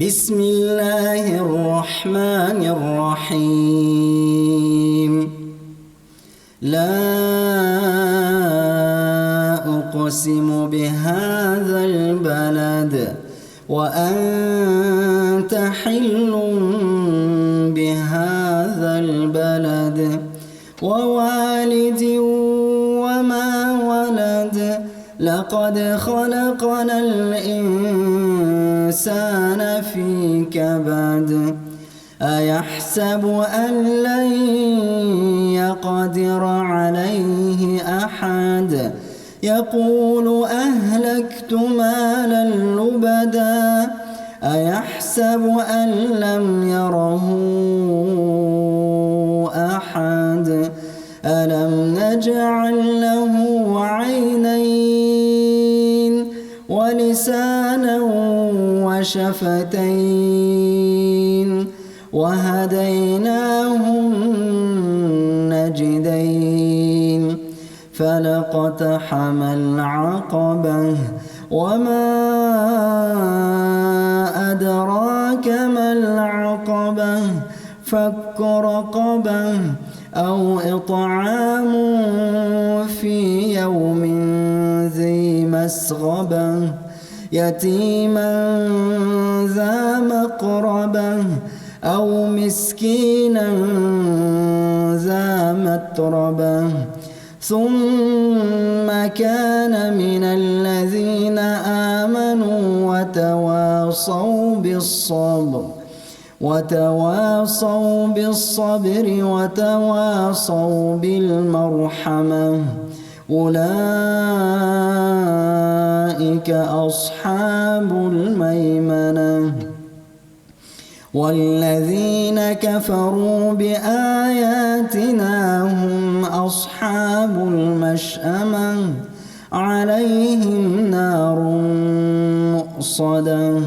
بسم الله الرحمن الرحيم. لا أقسم بهذا البلد وأنت حل بهذا البلد ووالد وما ولد لقد خلقنا الإنسان في كبد أيحسب أن لن يقدر عليه أحد يقول أهلكت مالا لبدا أيحسب أن لم يره أحد ألم نجعل له عينين ولسانا وشفتين وهديناه النجدين فلاقتحم العقبة وما أدراك ما العقبة فك رقبة أو إطعام في يوم ذي مسغبة يتيما ذا مقربة أو مسكينا ذا متربة ثم كان من الذين آمنوا وتواصوا بالصبر وتواصوا بالمرحمة أولئك أصحاب الميمنة والذين كفروا بآياتنا هم أصحاب المشأمة عليهم نار مؤصدة